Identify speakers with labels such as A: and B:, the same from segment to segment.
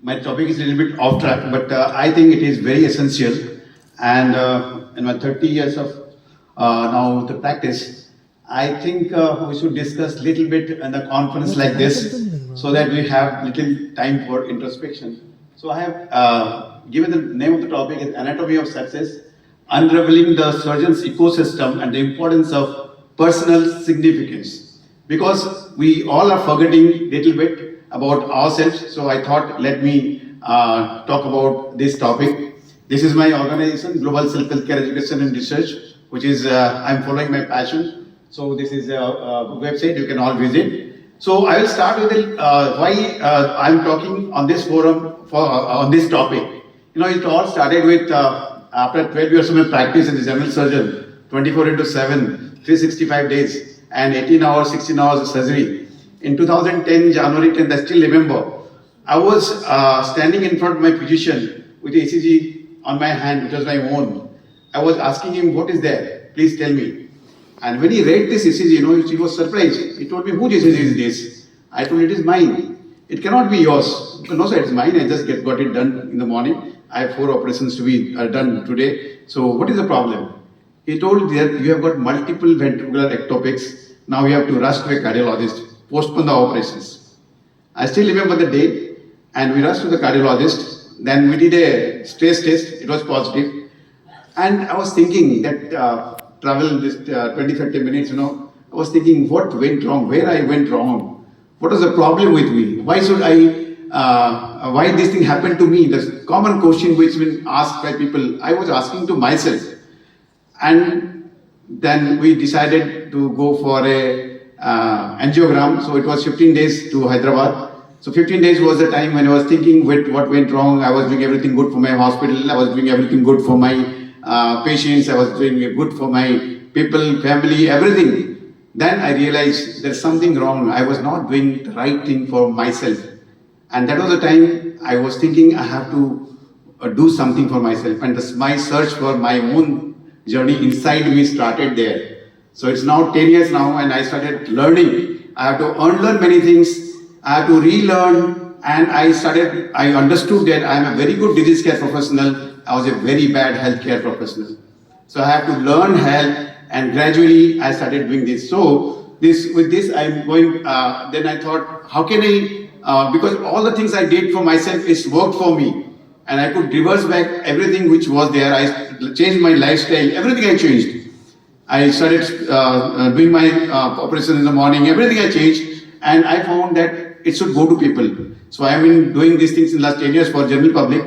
A: My topic is a little bit off track, but I think it is very essential. And in my 30 years of now the practice, I think we should discuss little bit in a conference like this, so that we have little time for introspection. So I have given the name of the topic is Anatomy of Success, Unraveling the Surgeon's Ecosystem and the Importance of Personal Significance. Because we all are forgetting little bit about ourselves, so I thought let me talk about this topic. This is my organization, Global Self-Healthcare Education and Research, which is I'm following my passion. So this is a website you can all visit. So I will start with why I'm talking on this forum for on this topic. You know, it all started with after 12 years of my practice as a general surgeon, 24/7, 365 days, and 18 hours, 16 hours of surgery. In 2010, January 10th, I still remember, I was standing in front of my physician with the ECG on my hand, which was my own. I was asking him, what is there? Please tell me. And when he read this ECG, you know, he was surprised. He told me, whose ECG is this? I told him, it is mine. It cannot be yours. No, sir, it's mine. I just got it done in the morning. I have 4 operations to be done today. So what is the problem? He told that you have got multiple ventricular ectopics. Now you have to rush to a cardiologist. Postpone the operations. I still remember the day, and we rushed to the cardiologist. Then we did a stress test. It was positive. And I was thinking that travel this 20-30 minutes, you know, I was thinking what went wrong, where I went wrong, what was the problem with me, why should why this thing happened to me. The common question which been asked by people, I was asking to myself. And then we decided to go for a angiogram. So it was 15 days to Hyderabad. So 15 days was the time when I was thinking what went wrong. I was doing everything good for my hospital. I was doing everything good for my patients. I was doing good for my people, family, everything. Then I realized there's something wrong. I was not doing the right thing for myself. And that was the time I was thinking I have to do something for myself. And my search for my own journey inside me started there. So it's now 10 years now, and I started learning. I have to unlearn many things. I have to relearn, and I understood that I am a very good disease care professional. I was a very bad healthcare professional. So I have to learn health, and gradually I started doing this. So with this I'm going, then I thought, how can I, because all the things I did for myself is worked for me, and I could reverse back everything which was there. I changed my lifestyle, everything I changed. I started doing my operation in the morning, everything I changed, and I found that it should go to people. So I have been doing these things in the last 10 years for general public,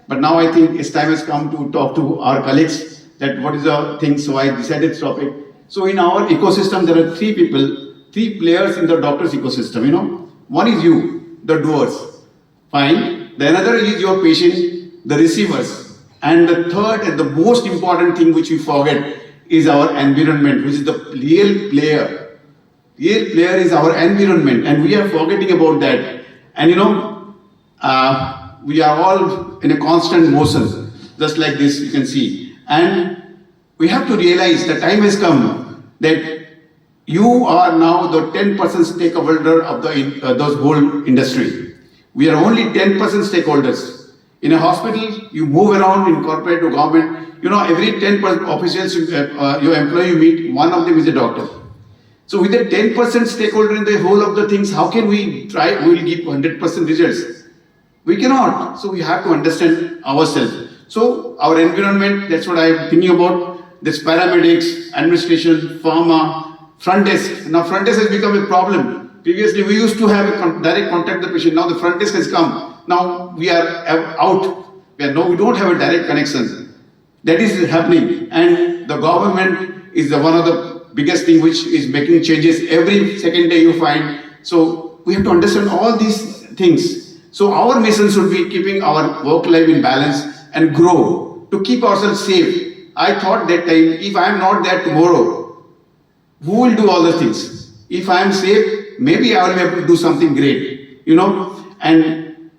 A: but now I think it's time has come to talk to our colleagues that what is the thing. So I decided this topic. So in our ecosystem, there are 3 people, 3 players in the doctor's ecosystem, you know. One is you, the doers, fine. The another is your patient, the receivers. And the third and the most important thing which we forget is our environment, which is the real player. Real player is our environment, and we are forgetting about that. And you know, we are all in a constant motion, just like this you can see. And we have to realize the time has come that you are now the 10% stakeholder of the whole industry. We are only 10% stakeholders. In a hospital, you move around in corporate to government. You know, every 10% officials your employee you meet, one of them is a doctor. So with a 10% stakeholder in the whole of the things, how can we try, we will give 100% results? We cannot. So we have to understand ourselves. So our environment, that's what I'm thinking about. This paramedics, administration, pharma, front desk. Now front desk has become a problem. Previously we used to have a direct contact with the patient. Now the front desk has come. Now we are out. We don't have a direct connection. That is happening. And the government is one of the biggest thing which is making changes every second day you find. So we have to understand all these things. So our mission should be keeping our work life in balance and grow to keep ourselves safe. I thought that time, if I am not there tomorrow, who will do all the things? If I am safe, maybe I will be able to do something great, you know. And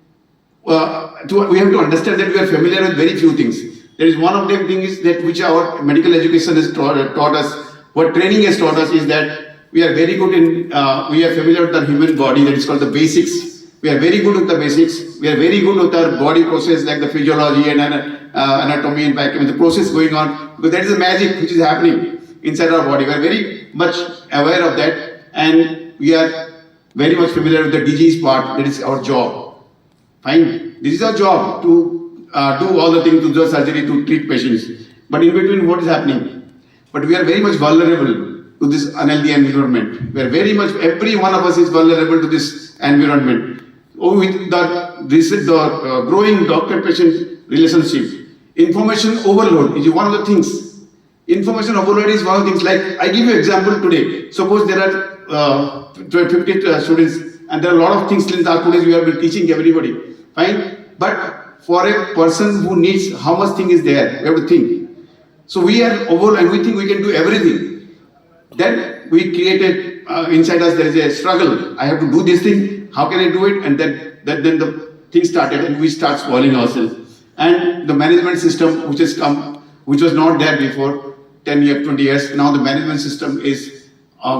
A: we have to understand that we are familiar with very few things. There is one of them things that which our medical education has taught us. What training has taught us is that We are very good in, we are familiar with the human body, that is called the basics. We are very good with the basics. We are very good with our body process like the physiology and anatomy and biochemistry, the process going on, because that is the magic which is happening inside our body. We are very much aware of that, and we are very much familiar with the disease part, that is our job. Fine. This is our job to do all the things, to do surgery, to treat patients. But in between, what is happening? But we are very much vulnerable to this unhealthy environment. We are very much, every one of us is vulnerable to this environment. Oh, with the growing doctor-patient relationship, information overload is one of the things. Information overload is one of the things. Like, I give you an example today. Suppose there are 50 students, and there are a lot of things in our college we have been teaching everybody. Fine? But for a person who needs, how much thing is there? We have to think. So we are overloaded and we think we can do everything. Then we created, inside us there is a struggle. I have to do this thing. How can I do it? And then the thing started, and we start spoiling ourselves. And the management system which has come, which was not there before, 10 years, 20 years, now the management system is,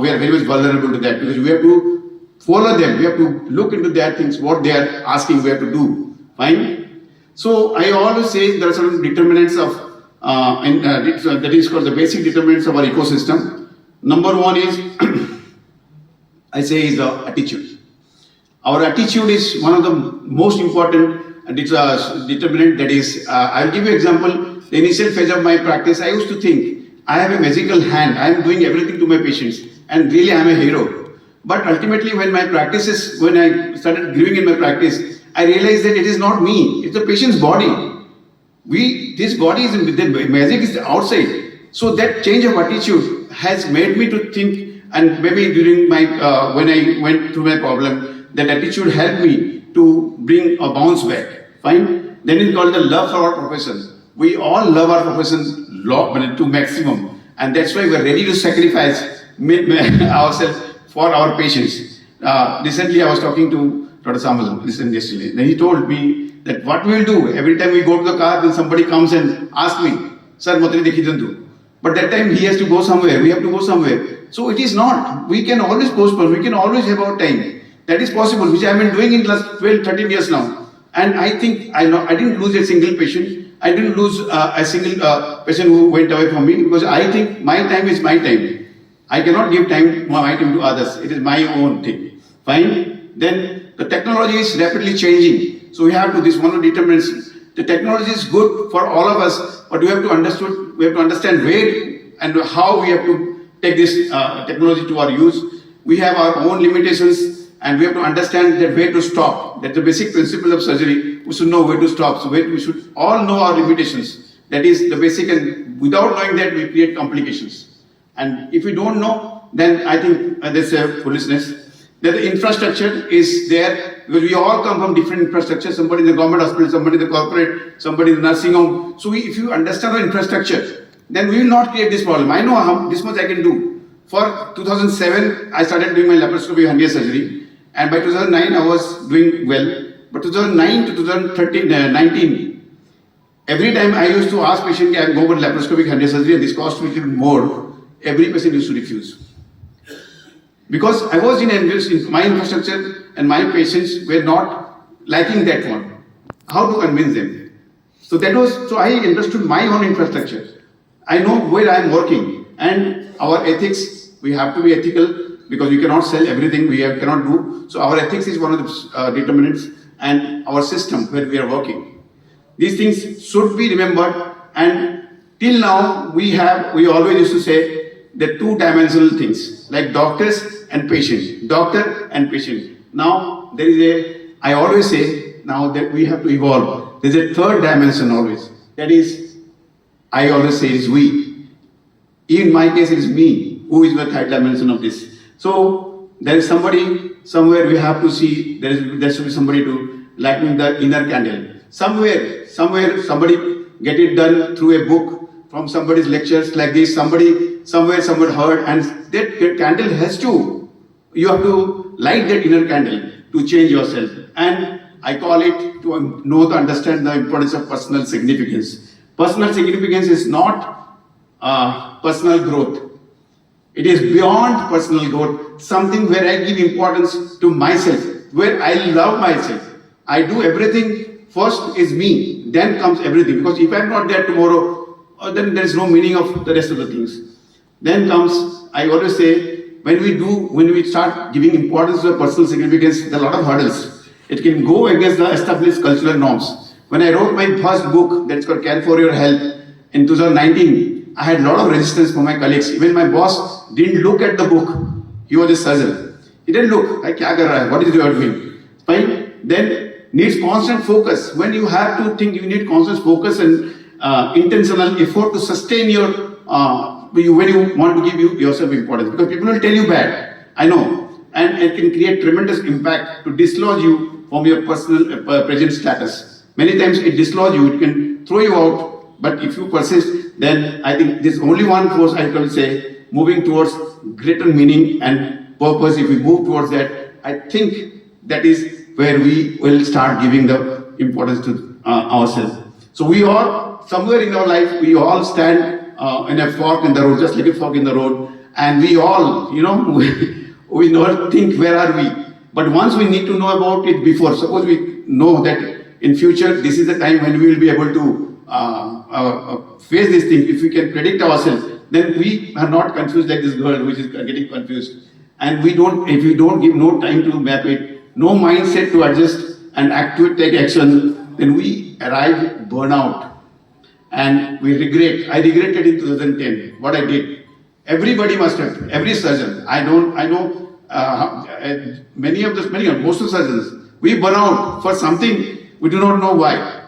A: we are very much vulnerable to that, because we have to follow them. We have to look into their things, what they are asking, we have to do. Fine? So I always say there are certain determinants of, that is called the basic determinants of our ecosystem. Number one is, I say, is the attitude. Our attitude is one of the most important determinant. That is, I'll give you an example. The initial phase of my practice, I used to think, I have a magical hand, I am doing everything to my patients, and really I am a hero. But ultimately, when I started growing in my practice, I realized that it is not me, it's the patient's body. This body is, the magic is outside. So that change of attitude has made me to think, and maybe during my, when I went through my problem, that attitude helped me to bring a bounce back. Fine? Then it's called the love for our profession. We all love our profession to maximum, and that's why we're ready to sacrifice ourselves for our patients. Recently, I was talking to Dr. Samal yesterday. Then he told me that what we will do every time we go to the car, then somebody comes and asks me, "Sir, Matri dekhi dandu." But that time he has to go somewhere. We have to go somewhere. So it is not. We can always postpone. We can always have our time. That is possible, which I have been doing in the last 12, 13 years now. And I think I didn't lose a single patient. I didn't lose a single patient who went away from me, because I think my time is my time. I cannot give my time to others. It is my own thing. Fine? Then the technology is rapidly changing. So we have to, this one of the determinants. The technology is good for all of us, but we have to understand where and how we have to take this technology to our use. We have our own limitations, and we have to understand that where to stop. That's the basic principle of surgery. We should know where to stop. So we should all know our limitations. That is the basic, and without knowing that, we create complications. And if we don't know, then I think that's a foolishness. That the infrastructure is there, because we all come from different infrastructure. Somebody in the government hospital, somebody in the corporate, somebody in the nursing home. So if you understand our infrastructure, then we will not create this problem. I know how this much I can do. For 2007, I started doing my laparoscopy hernia surgery. And by 2009, I was doing well. But 2009 to 2019, every time I used to ask patient, I go for laparoscopic hernia surgery, and this cost me more. Every patient used to refuse. Because I was in my infrastructure, and my patients were not liking that one. How to convince them? So I understood my own infrastructure. I know where I am working, and our ethics, we have to be ethical, because we cannot sell everything we cannot do. So our ethics is one of the determinants, and our system where we are working. These things should be remembered, and till now we always used to say the two-dimensional things, like doctors and patient, doctor and patient. Now there is I always say now that we have to evolve. There is a third dimension always. That is, I always say, is we. In my case, it is me who is the third dimension of this. So there is somebody somewhere we have to see. There should be somebody to lighten the inner candle. Somewhere somebody get it done through a book, from somebody's lectures like this. Somewhere heard, and that candle has to. You have to light that inner candle to change yourself. And I call it to understand the importance of personal significance. Personal significance is not personal growth. It is beyond personal growth, something where I give importance to myself, where I love myself. I do everything, first is me, then comes everything. Because if I'm not there tomorrow, then there is no meaning of the rest of the things. Then comes, I always say, when we start giving importance to the personal significance, there are a lot of hurdles. It can go against the established cultural norms. When I wrote my first book, that's called Care for Your Health, in 2019, I had a lot of resistance from my colleagues. Even my boss didn't look at the book. He was a surgeon. He didn't look, like, kya kar raha hai? What is you doing? Fine. Then needs constant focus. When you have to think, you need constant focus and intentional effort to sustain your, when you want to give yourself importance. Because people will tell you bad, I know. And it can create tremendous impact to dislodge you from your personal present status. Many times it dislodges you, it can throw you out. But if you persist, then I think there's only one force I can say, moving towards greater meaning and purpose. If we move towards that, I think that is where we will start giving the importance to ourselves. So we all, somewhere in our life, we all stand in a fork in the road, just like a fork in the road, and we all, we never think where are we. But once we need to know about it before, suppose we know that in future, this is the time when we will be able to face this thing. If we can predict ourselves, then we are not confused like this girl which is getting confused. And if we don't give no time to map it, no mindset to adjust and take action, then we arrive burnout. And we regret. I regretted in 2010 what I did. Everybody must have, every surgeon. I know most of the surgeons, we burn out for something we do not know why.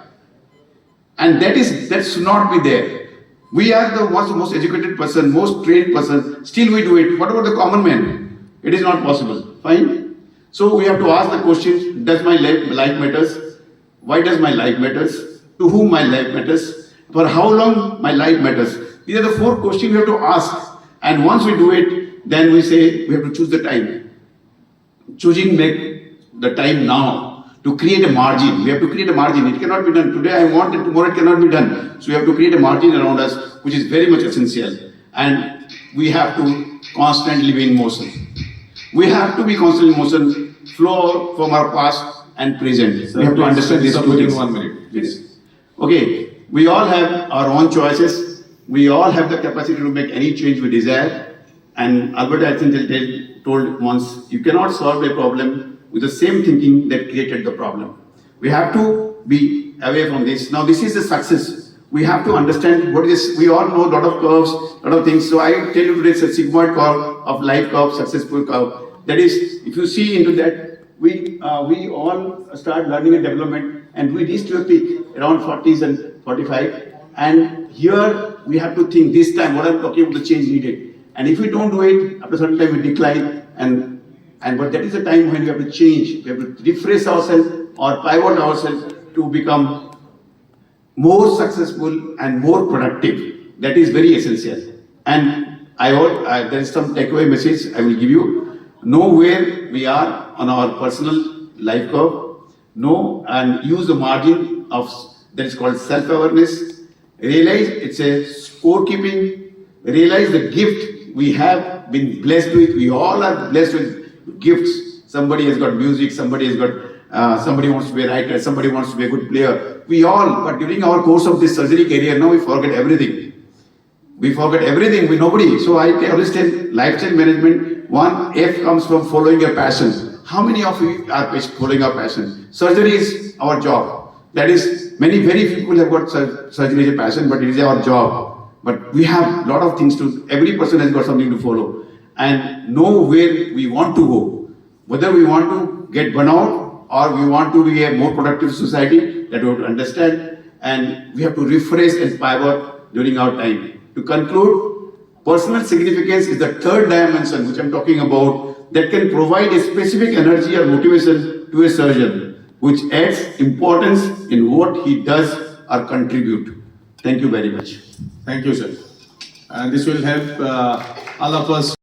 A: And that should not be there. We are the most educated person, most trained person, still we do it. What about the common man? It is not possible. Fine? So we have to ask the question, does my life matters? Why does my life matters? To whom my life matters? For how long my life matters? These are the 4 questions we have to ask. And once we do it, then we say we have to choose the time. Make the time now. To create a margin, we have to create a margin. It cannot be done today. I want it tomorrow. It cannot be done. So we have to create a margin around us, which is very much essential. And we have to constantly be in motion. We have to be constantly in motion, flow from our past and present. So we have to understand this.
B: In 1 minute, please.
A: Okay, we all have our own choices. We all have the capacity to make any change we desire. And Albert Einstein told once, you cannot solve a problem with the same thinking that created the problem. We have to be away from this. Now this is the success. We have to understand what is, we all know a lot of curves, a lot of things. So I tell you today it's a sigmoid curve of life curve, successful curve. That is, if you see into that, we all start learning and development and we reach to a peak around 40s and 45. And here we have to think this time what I'm talking about, the change needed. And if we don't do it, after a certain time we decline but that is the time when we have to change, we have to refresh ourselves or pivot ourselves to become more successful and more productive. That is very essential. And there is some takeaway message I will give you. Know where we are on our personal life curve. Know and use the margin of that is called self-awareness. Realize it's a scorekeeping. Realize the gift we have been blessed with. We all are blessed with gifts. Somebody has got music, somebody has got, somebody wants to be a writer, somebody wants to be a good player. We all, but during our course of this surgery career, now we forget everything. We forget everything, nobody. So I always tell lifestyle management, 1 F comes from following your passion. How many of you are following our passion? Surgery is our job. That is, very few people have got surgery as a passion, but it is our job. But we have a lot of things every person has got something to follow. And know where we want to go. Whether we want to get burnout or we want to be a more productive society, that we have to understand. And we have to refresh and pivot during our time. To conclude, personal significance is the 3rd dimension which I'm talking about that can provide a specific energy or motivation to a surgeon, which adds importance in what he does or contribute. Thank you very much.
B: Thank you, sir. And this will help all of us